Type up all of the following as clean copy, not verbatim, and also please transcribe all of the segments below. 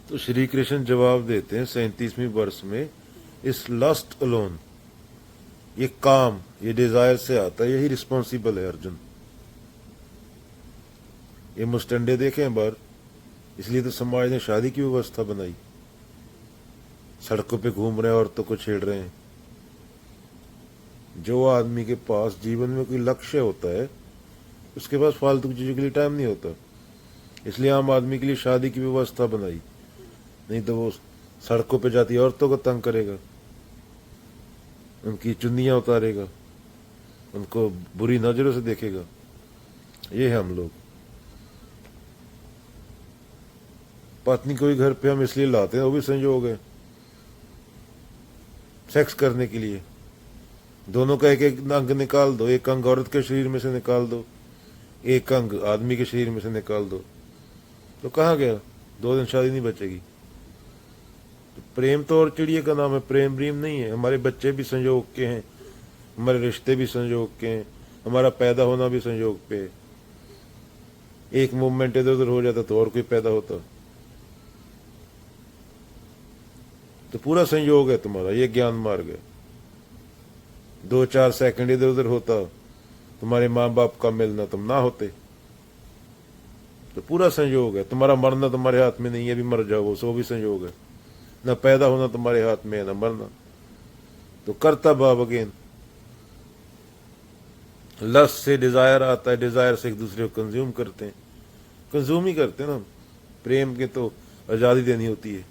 तो श्री कृष्ण जवाब देते हैं 37वीं वर्ष में, इस लस्ट अलोन, ये काम, ये डिजायर से आता है, यही रिस्पॉन्सिबल है अर्जुन। ये मुस्टंडे देखे हैं बाहर, इसलिए तो समाज ने शादी की व्यवस्था बनाई। सड़कों पे घूम रहे हैं, औरतों को छेड़ रहे हैं। जो आदमी के पास जीवन में कोई लक्ष्य होता है, उसके पास फालतू की चीजों के लिए टाइम नहीं होता। इसलिए आम आदमी के लिए शादी की व्यवस्था बनाई, नहीं तो वो सड़कों पे जाती औरतों को तंग करेगा, उनकी चुन्नियां उतारेगा, उनको बुरी नजरों से देखेगा। ये है हम लोग। पत्नी को भी घर पे हम इसलिए लाते हैं, वो भी संयोग है, सेक्स करने के लिए। दोनों का एक एक अंग निकाल दो, एक अंग औरत के शरीर में से निकाल दो, एक अंग आदमी के शरीर में से निकाल दो, तो कहाँ गया? 2 दिन शादी नहीं बचेगी। तो प्रेम तो और चिड़िया का नाम है, प्रेम ब्रेम नहीं है। हमारे बच्चे भी संयोग के हैं, हमारे रिश्ते भी संयोग के हैं, हमारा पैदा होना भी संयोग पे है। एक मूवमेंट इधर उधर हो जाता तो और कोई पैदा होता। तो पूरा संयोग है तुम्हारा, ये ज्ञान मार्ग है। 2-4 सेकंड इधर उधर होता, तुम्हारे माँ बाप का मिलना, तुम ना होते। तो पूरा संयोग है। तुम्हारा मरना तुम्हारे हाथ में नहीं है, अभी मर जाओ, सो भी संयोग है। ना पैदा होना तुम्हारे हाथ में है, ना मरना। तो करता भाव अगेन। लस्ट से डिजायर आता है, डिजायर से एक दूसरे को कंज्यूम करते हैं, कंज्यूम ही करते हैं ना। प्रेम के तो आजादी देनी होती है।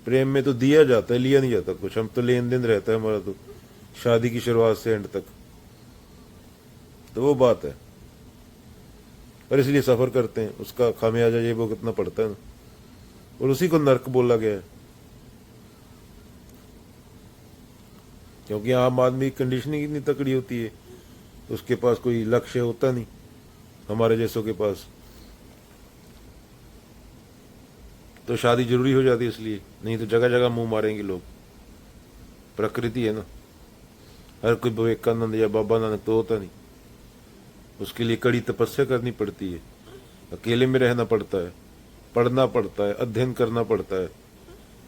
प्रेम में तो दिया जाता है, लिया नहीं जाता कुछ। हम तो लेन देन रहता है हमारा, तो शादी की शुरुआत से एंड तक। तो वो बात है, और इसलिए सफर करते हैं। उसका खामियाजा ये वो कितना पड़ता है ना, और उसी को नर्क बोला गया है। क्योंकि आम आदमी की कंडीशनिंग इतनी तकड़ी होती है, उसके पास कोई लक्ष्य होता नहीं, हमारे जैसों के पास। तो शादी जरूरी हो जाती है इसलिए, नहीं तो जगह जगह मुंह मारेंगे लोग। प्रकृति है ना। हर कोई विवेकानंद या बाबा नानक तो होता नहीं, उसके लिए कड़ी तपस्या करनी पड़ती है, अकेले में रहना पड़ता है, पढ़ना पड़ता है, अध्ययन करना पड़ता है,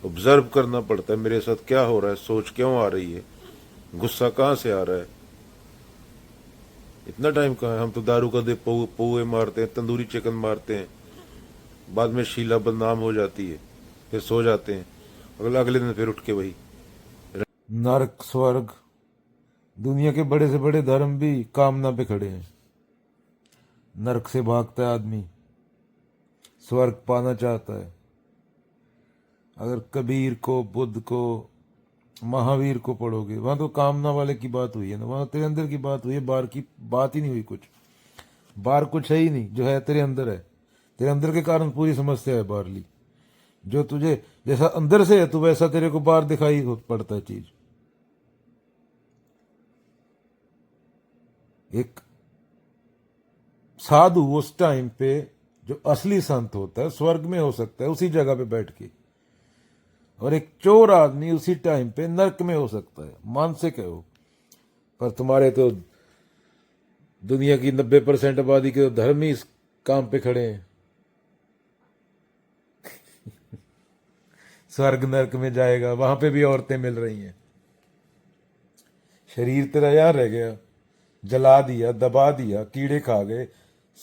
ऑब्जर्व करना पड़ता है, मेरे साथ क्या हो रहा है, सोच क्यों आ रही है, गुस्सा कहाँ से आ रहा है। इतना टाइम कहाँ है? हम तो दारू का दे पोए मारते हैं, तंदूरी चिकन मारते हैं, बाद में शीला बदनाम हो जाती है, फिर सो जाते हैं, अगले दिन फिर उठ के वही। नरक स्वर्ग, दुनिया के बड़े से बड़े धर्म भी कामना पे खड़े हैं। नरक से भागता है आदमी, स्वर्ग पाना चाहता है। अगर कबीर को, बुद्ध को, महावीर को पढ़ोगे, वहां तो कामना वाले की बात हुई है ना, वहां तेरे अंदर की बात हुई है, बाहर की बात ही नहीं हुई। कुछ बाहर कुछ है ही नहीं, जो है तेरे अंदर है। तेरे अंदर के कारण पूरी समस्या है बाहरली। जो तुझे जैसा अंदर से है, तो वैसा तेरे को बाहर दिखाई पड़ता है चीज। एक साधु उस टाइम पे, जो असली संत होता है, स्वर्ग में हो सकता है उसी जगह पे बैठ के, और एक चोर आदमी उसी टाइम पे नरक में हो सकता है। मानसिक है वो। पर तुम्हारे तो दुनिया की 90% आबादी के तो धर्म ही इस काम पे खड़े हैं। स्वर्ग नरक में जाएगा, वहां पे भी औरतें मिल रही हैं। शरीर तेरा यहां रह गया, जला दिया, दबा दिया, कीड़े खा गए,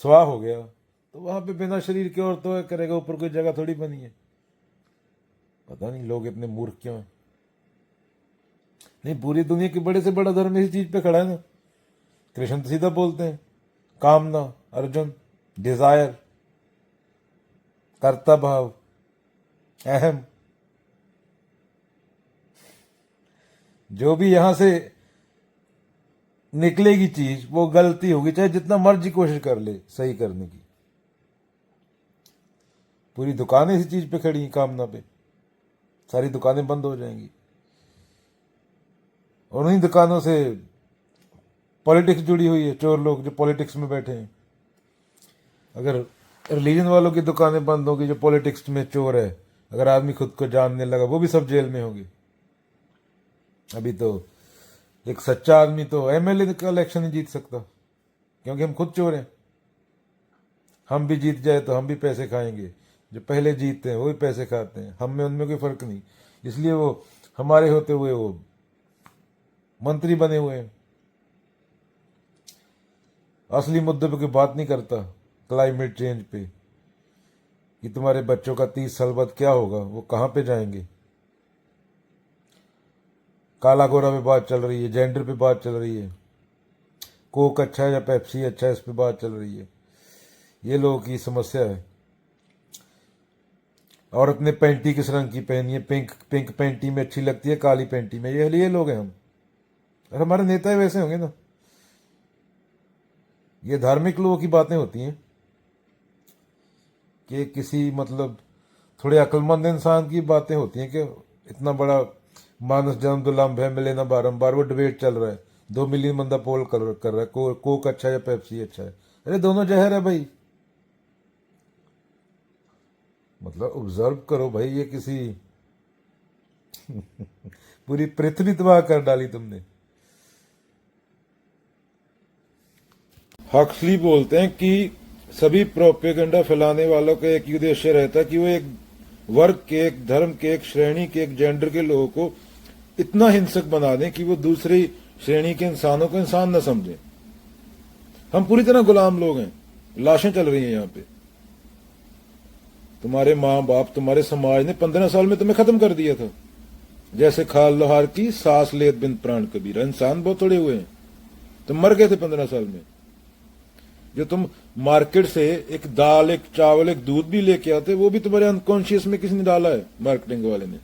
स्वाह हो गया, तो वहां पे बिना शरीर के और तो करेगा। ऊपर कोई जगह थोड़ी बनी है। पता नहीं लोग इतने मूर्ख क्यों हैं। नहीं, पूरी दुनिया के बड़े से बड़ा धर्म इसी चीज पे खड़ा है ना। कृष्ण तो सीधा बोलते हैं, कामना, अर्जुन, डिजायर, कर्ता भाव, अहम, जो भी यहां से निकलेगी चीज वो गलती होगी, चाहे जितना मर्जी कोशिश कर ले सही करने की। पूरी दुकानें इसी चीज पे खड़ी हैं, कामना पे। सारी दुकानें बंद हो जाएंगी, और उन्हीं दुकानों से पॉलिटिक्स जुड़ी हुई है। चोर लोग जो पॉलिटिक्स में बैठे हैं, अगर रिलीजन वालों की दुकानें बंद होगी, जो पॉलिटिक्स में चोर है, अगर आदमी खुद को जानने लगा, वो भी सब जेल में होगी। अभी तो एक सच्चा आदमी तो एमएलए का इलेक्शन नहीं जीत सकता, क्योंकि हम खुद चोर हैं। हम भी जीत जाए तो हम भी पैसे खाएंगे, जो पहले जीतते हैं वही पैसे खाते हैं, हम में उनमें कोई फर्क नहीं, इसलिए वो हमारे होते हुए वो मंत्री बने हुए हैं। असली मुद्दे पे कोई बात नहीं करता, क्लाइमेट चेंज पे, कि तुम्हारे बच्चों का 30 साल बाद क्या होगा, वो कहाँ पे जाएंगे। काला गोरा पे बात चल रही है, जेंडर पे बात चल रही है, कोक अच्छा है या पेप्सी अच्छा है, इस पे बात चल रही है। ये लोगों की समस्या है। औरत ने पैंटी किस रंग की पहनी है, पिंक पिंक पैंटी में अच्छी लगती है, काली पैंटी में, ये लोग हैं हम। और हमारे नेता ही वैसे होंगे ना। ये धार्मिक लोगों की बातें होती हैं कि किसी मतलब थोड़े अक्लमंद इंसान की बातें होती हैं कि इतना बड़ा मानस जन्म दुलम्भ है, मिले ना बारंबार। वो डिबेट चल रहा है, 2 मिलियन बंदा पोल कर रहा है, कोक अच्छा है या पेप्सी अच्छा है। अरे दोनों जहर है भाई। मतलब ऑब्जर्व करो भाई, ये किसी पूरी पृथ्वी तबाह कर डाली तुमने। हक्सली बोलते हैं कि सभी प्रोपेगेंडा फैलाने वालों का एक उद्देश्य रहता है कि वो एक वर्ग के, एक धर्म के, एक श्रेणी के, एक जेंडर के लोगों को इतना हिंसक बना दें कि वो दूसरी श्रेणी के इंसानों को इंसान न समझें। हम पूरी तरह गुलाम लोग हैं, लाशें चल रही हैं यहाँ पे। तुम्हारे माँ बाप, तुम्हारे समाज ने 15 साल में तुम्हें खत्म कर दिया था। जैसे खाल लोहार की सांस लेत बिन प्राण कबीरा। इंसान बहुत थोड़े हुए हैं, तुम मर गए थे 15 साल में। जो तुम मार्केट से एक दाल, एक चावल, एक दूध भी लेके आते, वो भी तुम्हारे अनकॉन्शियस में किसी ने डाला है, मार्केटिंग वाले ने।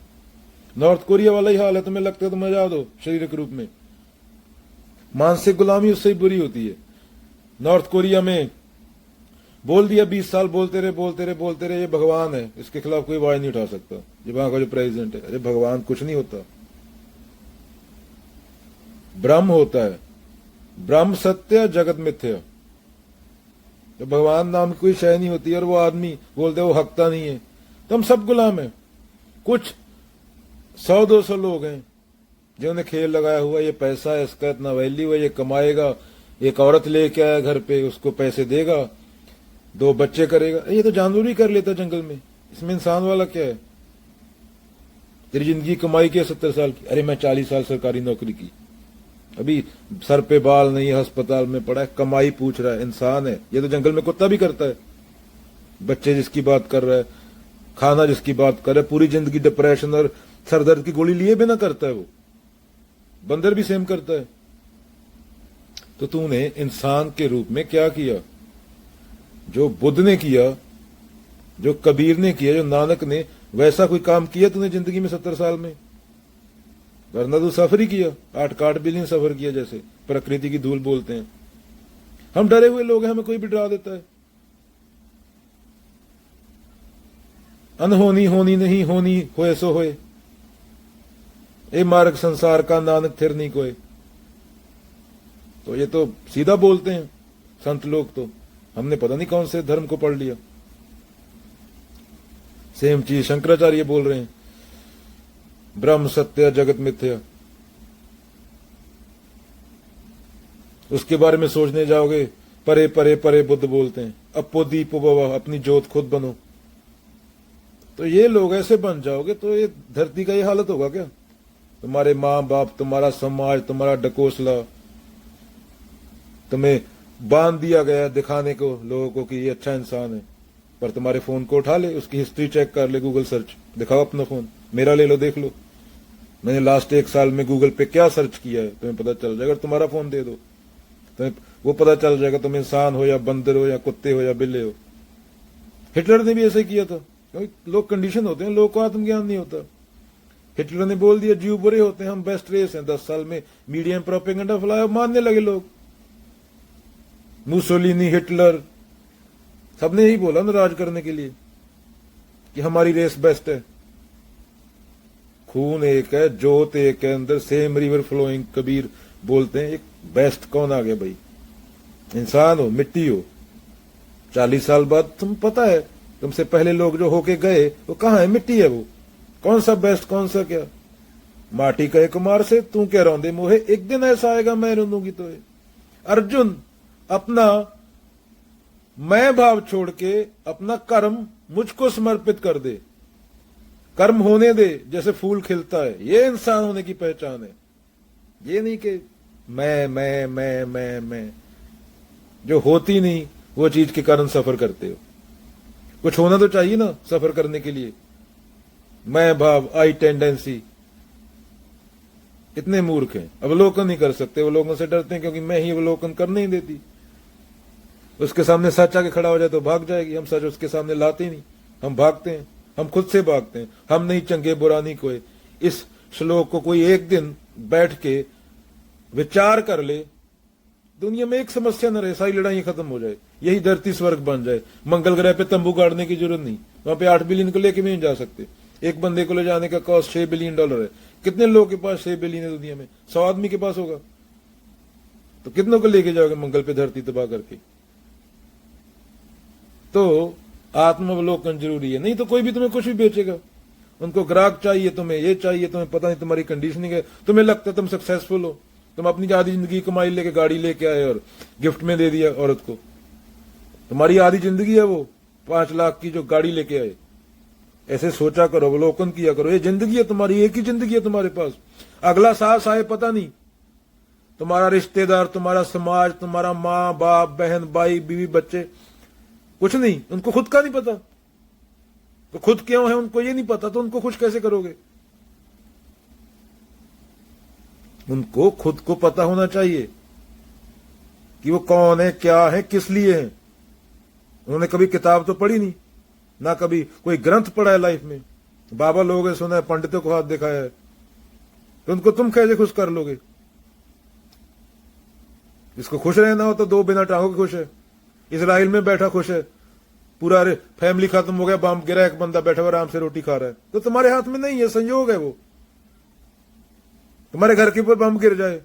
नॉर्थ कोरिया वाला ही हाल है, तुम्हें लगता है तुम आजाद हो शारीरिक रूप में, मानसिक गुलामी उससे ही बुरी होती है। नॉर्थ कोरिया में बोल दिया, 20 साल बोलते रहे ये भगवान है, इसके खिलाफ कोई आवाज नहीं उठा सकता। ये वहां का जो प्रेसिडेंट है, अरे भगवान कुछ नहीं होता, ब्रह्म होता है। ब्रह्म सत्य जगत मिथ्या। तो भगवान नाम की कोई शय नहीं होती, और वो आदमी बोलते वो हकता नहीं है। तो हम सब गुलाम है। कुछ 100-200 लोग हैं जिन्होंने खेल लगाया हुआ, ये पैसा है, इसका इतना वैल्यू है, ये कमाएगा, एक औरत लेके आया घर पे, उसको पैसे देगा, 2 बच्चे करेगा। ये तो जानवर ही कर लेता जंगल में, इसमें इंसान वाला क्या है। तेरी जिंदगी कमाई की 70 साल की, अरे मैं 40 साल सरकारी नौकरी की, अभी सर पे बाल नहीं, अस्पताल में पड़ा है, कमाई पूछ रहा है, इंसान है। ये तो जंगल में कुत्ता भी करता है। बच्चे जिसकी बात कर रहा है, खाना जिसकी बात कर रहा है, पूरी जिंदगी डिप्रेशन और सरदर्द की गोली लिए बिना करता है, वो बंदर भी सेम करता है। तो तूने इंसान के रूप में क्या किया? जो बुद्ध ने किया, जो कबीर ने किया, जो नानक ने, वैसा कोई काम किया तूने जिंदगी में 70 साल में? वरना तो सफर ही किया, 8 बिलियन सफर किया, जैसे प्रकृति की धूल बोलते हैं। हम डरे हुए लोग हैं, हमें कोई भी डरा देता है। अनहोनी होनी नहीं, होनी होए सो होए, ए मार्ग संसार का नानक थिर नहीं कोई। तो ये तो सीधा बोलते हैं संत लोग। तो हमने पता नहीं कौन से धर्म को पढ़ लिया। सेम चीज शंकराचार्य बोल रहे हैं, ब्रह्म सत्य जगत मिथ्या। उसके बारे में सोचने जाओगे, परे परे परे बुद्ध बोलते हैं, अपो दीपो भव, अपनी ज्योत खुद बनो। तो ये लोग ऐसे बन जाओगे तो ये धरती का ये हालत होगा क्या? तुम्हारे माँ बाप, तुम्हारा समाज, तुम्हारा डकोसला, तुम्हें बांध दिया गया दिखाने को लोगों को कि ये अच्छा इंसान है। पर तुम्हारे फोन को उठा ले, उसकी हिस्ट्री चेक कर ले, गूगल सर्च, दिखाओ अपना फोन, मेरा ले लो, देख लो मैंने लास्ट 1 साल में गूगल पे क्या सर्च किया है, तुम्हें पता चल जाएगा। तुम्हारा फोन दे दो, तुम्हें वो पता चल जाएगा तुम इंसान हो या बंदर हो या कुत्ते हो या बिल्ले हो। हिटलर ने भी ऐसे किया था, क्योंकि लोग कंडीशन होते हैं, लोगों को आत्मज्ञान नहीं होता। हिटलर ने बोल दिया जीव बुरे होते हैं, हम बेस्ट रेस हैं। 10 साल में मीडिया में प्रोपेगेंडा फैलाया, मानने लगे लोग। मुसोलिनी, हिटलर, सबने यही बोला ना राज करने के लिए कि हमारी रेस बेस्ट है। खून एक है, जोत एक है अंदर, सेम रिवर फ्लोइंग। कबीर बोलते हैं, एक बेस्ट कौन आ गया भाई? इंसान हो, मिट्टी हो। 40 साल बाद तुम पता है, तुमसे पहले लोग जो होके गए वो कहां है? मिट्टी है वो। कौन सा बेस्ट, कौन सा क्या? माटी का कुमार से तू क्या रौंदे मोहे, एक दिन ऐसा आएगा मैं रोंदूंगी तो। अर्जुन अपना मैं भाव छोड़ के अपना कर्म मुझको समर्पित कर दे, कर्म होने दे जैसे फूल खिलता है, ये इंसान होने की पहचान है। ये नहीं कि मैं जो होती नहीं वो चीज के कारण सफर करते हो। कुछ होना तो चाहिए ना सफर करने के लिए। मैं भाव, आई टेंडेंसी, इतने मूर्ख हैं, अवलोकन नहीं कर सकते। वो लोगों से डरते हैं क्योंकि मैं ही अवलोकन करने ही देती। उसके सामने सच आके खड़ा हो जाए तो भाग जाएगी। हम सच उसके सामने लाते ही नहीं, हम भागते हैं, हम खुद से भागते हैं। हम नहीं चंगे बुरा नहीं कोई। इस श्लोक को कोई एक दिन बैठ के विचार कर ले, दुनिया में एक समस्या न रहे, सारी लड़ाई खत्म हो जाए, यही धरती स्वर्ग बन जाए। मंगल ग्रह पे तंबू गाड़ने की जरूरत नहीं, वहां पे 8 बिलियन को लेके भी नहीं जा सकते। एक बंदे को ले जाने का कॉस्ट $6 बिलियन है। कितने लोगों के पास 6 बिलियन है दुनिया में? 100 आदमी के पास होगा, तो कितनों को लेके जाओगे मंगल पे धरती तबाह करके? तो आत्मावलोकन जरूरी है, नहीं तो कोई भी तुम्हें कुछ भी बेचेगा। उनको ग्राहक चाहिए, तुम्हें ये चाहिए, तुम्हें पता नहीं तुम्हारी कंडीशनिंग है, तुम्हें लगता है तुम सक्सेसफुल हो, तुम अपनी आधी जिंदगी कमाई लेके गाड़ी लेके आए और गिफ्ट में दे दिया औरत को। तुम्हारी आधी जिंदगी है वो 5 लाख की जो गाड़ी लेके आए। ऐसे सोचा करो, अवलोकन किया करो। ये जिंदगी है तुम्हारी, एक ही जिंदगी है तुम्हारे पास। अगला सांस आए पता नहीं। तुम्हारा रिश्तेदार, तुम्हारा समाज, तुम्हारा माँ बाप, बहन भाई, बीवी बच्चे, कुछ नहीं, उनको खुद का नहीं पता। तो खुद क्यों है उनको ये नहीं पता, तो उनको खुश कैसे करोगे? उनको खुद को पता होना चाहिए कि वो कौन है, क्या है, किस लिए है। उन्होंने कभी किताब तो पढ़ी नहीं, ना कभी कोई ग्रंथ पढ़ा है लाइफ में। बाबा लोगों ने सुना है, पंडितों को हाथ दिखाया है, तो उनको तुम कैसे खुश कर लोगे? इसको खुश रहना हो तो 2 बिना टांगों के खुश है। इजराइल में बैठा खुश है, पूरा फैमिली खत्म हो गया, बम गिरा, एक बंदा बैठा हुआ आराम से रोटी खा रहा है। तो तुम्हारे हाथ में नहीं है, संयोग है। वो तुम्हारे घर के ऊपर बम गिर जाए,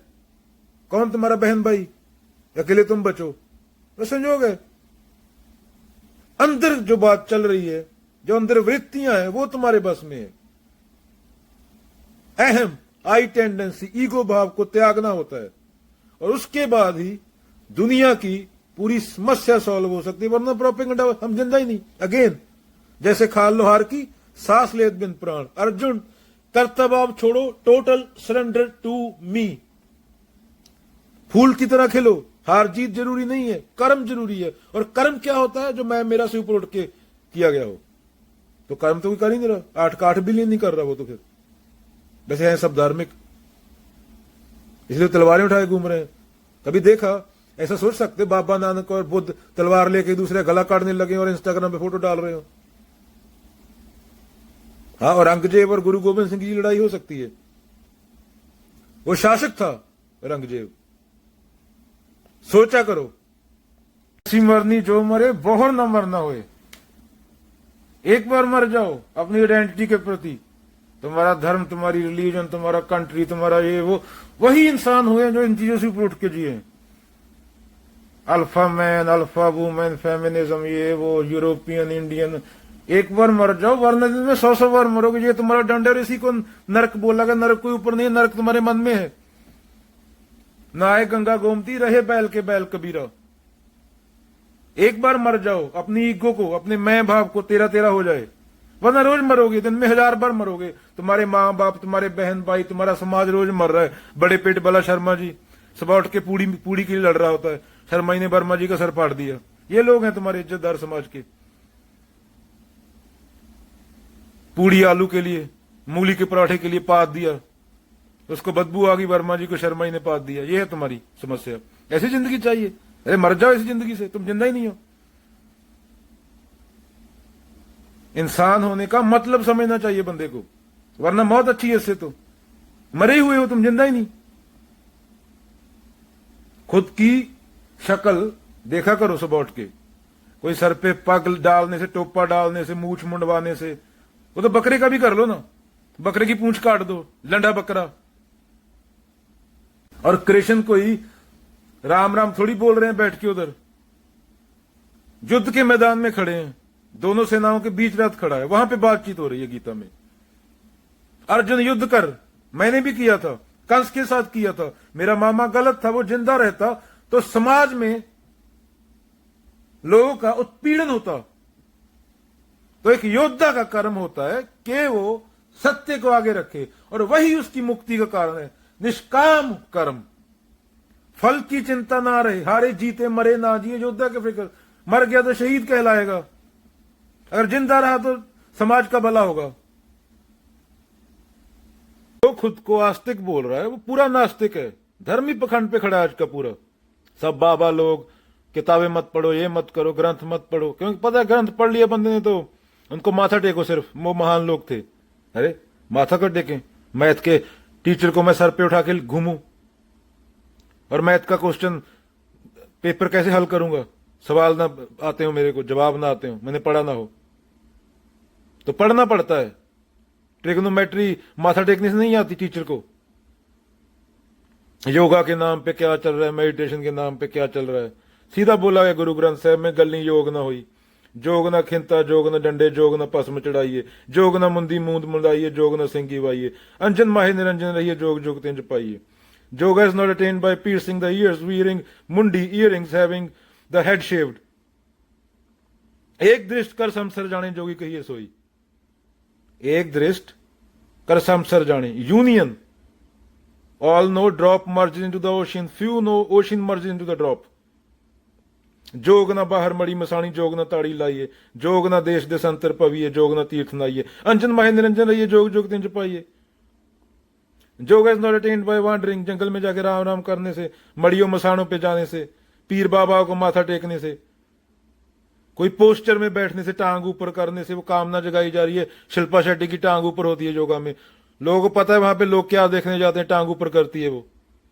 कौन तुम्हारा बहन भाई, अकेले तुम बचो, वो संयोग है। अंदर जो बात चल रही है, जो अंदर वृत्तियां हैं, वो तुम्हारे बस में है। अहम, आई टेंडेंसी, ईगो भाव को त्यागना होता है, और उसके बाद ही दुनिया की पूरी समस्या सॉल्व हो सकती है। वरना प्रोपेगेंडा हम जिंदा ही नहीं। अगेन, जैसे खाल लोहार की सांस लेत बिन प्राण। अर्जुन, कर्तव्य छोड़ो, टोटल सरेंडर टू मी। फूल की तरह खिलो, हार जीत जरूरी नहीं है, कर्म जरूरी है। और कर्म क्या होता है? जो मैं मेरा से ऊपर उठ के किया गया हो। तो कर्म तो कोई कर ही नहीं रहा, 8 का 8 बिलियन नहीं कर रहा वो। तो फिर वैसे हैं सब धार्मिक, इसलिए तलवारें उठाए घूम रहे हैं। कभी देखा? ऐसा सोच सकते बाबा नानक और बुद्ध तलवार लेके दूसरे गला काटने लगे और इंस्टाग्राम पे फोटो डाल रहे हो? हाँ, और औरंगजेब और गुरु गोविंद सिंह की लड़ाई हो सकती है। वो शासक था औरंगजेब। सोचा करो, ऐसी मरनी जो मरे, बहुर न मरना होए। एक बार मर जाओ अपनी आइडेंटिटी के प्रति। तुम्हारा धर्म, तुम्हारी रिलीजन, तुम्हारा कंट्री, तुम्हारा ये वो, वही इंसान हुए जो इन चीजों से ऊपर उठ के जिए। Alpha man, alpha women, feminism, ये वो, यूरोपियन, इंडियन। एक बार मर जाओ, वरना दिन में 100 बार मरोगे। ये तुम्हारा दंड है, इसी को नरक बोला गया। नरक कोई ऊपर नहीं है, नरक तुम्हारे मन में है। नहाए गंगा गोमती, रहे बैल के बैल कबीरा। एक बार मर जाओ, अपनी ईगो को, अपने मैं भाव को तेरा तेरा हो जाए, वरना रोज मरोगे। दिन में 1000 बार मरोगे। तुम्हारे माँ बाप, तुम्हारे बहन भाई, तुम्हारा समाज रोज मर रहा है। बड़े पेट वाला शर्मा जी सुबह उठ के पूड़ी के लिए लड़ रहा होता है। शर्मा जी ने वर्मा जी का सर फाड़ दिया। ये लोग हैं तुम्हारे इज्जतदार समाज के। पूड़ी आलू के लिए, मूली के पराठे के लिए पाद दिया, उसको बदबू आ गई, वर्मा जी को शर्मा जी ने पाद दिया। ये है तुम्हारी समस्या। ऐसी जिंदगी चाहिए? अरे मर जाओ ऐसी जिंदगी से, तुम जिंदा ही नहीं हो। इंसान होने का मतलब समझना चाहिए बंदे को, वरना मौत अच्छी है इससे। तो मरे हुए हो तुम, जिंदा ही नहीं। खुद की शक्ल देखा करो सुबह उठ के। कोई सर पे पग डालने से, टोपा डालने से, मूछ मुंडवाने से, वो तो बकरे का भी कर लो ना। बकरे की पूंछ काट दो, लंडा बकरा। और कृष्ण कोई राम राम थोड़ी बोल रहे हैं बैठ के उधर। युद्ध के मैदान में खड़े हैं, दोनों सेनाओं के बीच रथ खड़ा है, वहां पे बातचीत हो रही है गीता में। अर्जुन युद्ध कर, मैंने भी किया था, कंस के साथ किया था। मेरा मामा गलत था, वो जिंदा रहता तो समाज में लोगों का उत्पीड़न होता। तो एक योद्धा का कर्म होता है कि वो सत्य को आगे रखे, और वही उसकी मुक्ति का कारण है। निष्काम कर्म, फल की चिंता ना रहे, हारे जीते मरे ना जिए, योद्धा के फिक्र। मर गया तो शहीद कहलाएगा, अगर जिंदा रहा तो समाज का भला होगा। वो खुद को आस्तिक बोल रहा है, वो पूरा नास्तिक है, धर्मी पखंड पे खड़ा है आज का पूरा। सब बाबा लोग किताबें मत पढ़ो, ये मत करो, ग्रंथ मत पढ़ो, क्योंकि पता है ग्रंथ पढ़ लिया बंदे ने तो उनको माथा टेको सिर्फ, वो महान लोग थे। अरे माथा कर टेके, मैथ के टीचर को मैं सर पे उठा के घूमूं और मैथ का क्वेश्चन पेपर कैसे हल करूंगा, सवाल ना आते हो मेरे को, जवाब ना आते हो, मैंने पढ़ा ना हो। तो पढ़ना पड़ता है, ट्रिग्नोमेट्री माथा टेकने से नहीं आती टीचर को। योगा के नाम पे क्या चल रहा है, मेडिटेशन के नाम पे क्या चल रहा है। सीधा बोला है गुरु ग्रंथ साहब में, गलनी योग ना हुई, जोग न खिंता जोग न डंडे, जोग न पस्म चढ़ाइए, जोग न मुंदी मूंद मुंदाइए, जोग न सिंगी वाइये, अंजन माहे निरंजन रहिए, जोग जोग तिंज पाइए। जोग is not attained by piercing the ears, wearing mundi earrings, having the head shaved. एक दृष्ट कर समसर जाने जोगी कहिए सोई, एक दृष्ट कर समसर जाने। Union, all know drop merges into the ocean, few know ocean merges into the drop. जोग ना बाहर मड़ी मसाणी, जोग ना ताड़ी लाइए, जोग ना देश दे संतर पविए, जोग ना तीर्थ नाइए, अंजन माहे निरंजन रहिए, जोग जोग तिंज पाइए। Jog is not attained by wandering, जंगल में जाके राम राम करने से, मड़ियों मसाणों पे जाने से, पीर बाबा को माथा टेकने से, कोई पोस्टर में बैठने से, टांग ऊपर करने से वो कामना जगाई जा रही है। शिल्पा शेट्टी की टांग ऊपर होती है योगा में, लोगों को पता है वहां पे लोग क्या देखने जाते हैं, टांग ऊपर करती है वो,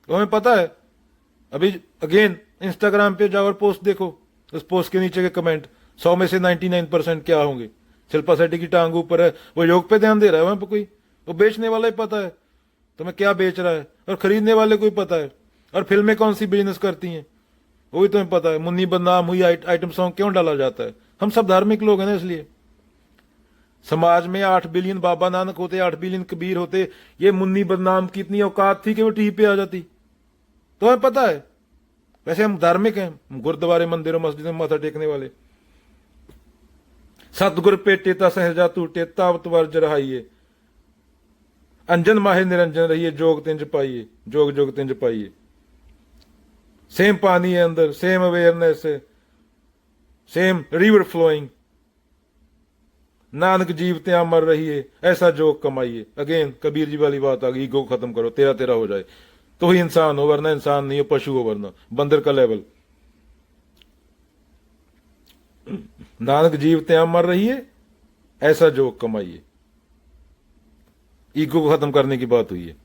तो हमें पता है। अभी अगेन इंस्टाग्राम पे जाओ और पोस्ट देखो, उस पोस्ट के नीचे के कमेंट 100 में से 99% क्या होंगे, शिल्पा शेट्टी की टांग ऊपर है, वो योग पे ध्यान दे रहा है वहां पे कोई, वो बेचने वाला ही पता है तुम्हें क्या बेच रहा है, और खरीदने वाले को ही पता है। और फिल्में कौन सी बिजनेस करती हैं वो भी तुम्हें पता है। मुन्नी बदनाम हुई आइटम सॉन्ग क्यों डाला जाता है, हम सब धार्मिक लोग हैं ना, इसलिए। समाज में 8 बिलियन बाबा नानक होते, 8 बिलियन कबीर होते, ये मुन्नी बदनाम की इतनी औकात थी कि वो टीवी पे आ जाती, तो हमें पता है। वैसे हम धार्मिक हैं, गुरुद्वारे मंदिरों मस्जिदों में माथा टेकने वाले। सतगुर पेटे ता सहजा टूटे, तावत वर्ज रहाइए, अंजन माहे निरंजन रहिए, जोग तिंज पाइए, जोग जोग तिंज पाइए। सेम पानी है अंदर, सेम अवेयरनेस है, सेम रिवर फ्लोइंग। नानक जीवते अमर रहिए, ऐसा जोग कमाइए। अगेन कबीर जी वाली बात आ गई, ईगो खत्म करो, तेरा तेरा हो जाए तो ही इंसान हो, वरना इंसान नहीं हो, पशु हो, वरना बंदर का लेवल। नानक जीवते अमर रहिए, ऐसा जोग कमाइए। ईगो को खत्म करने की बात हुई है।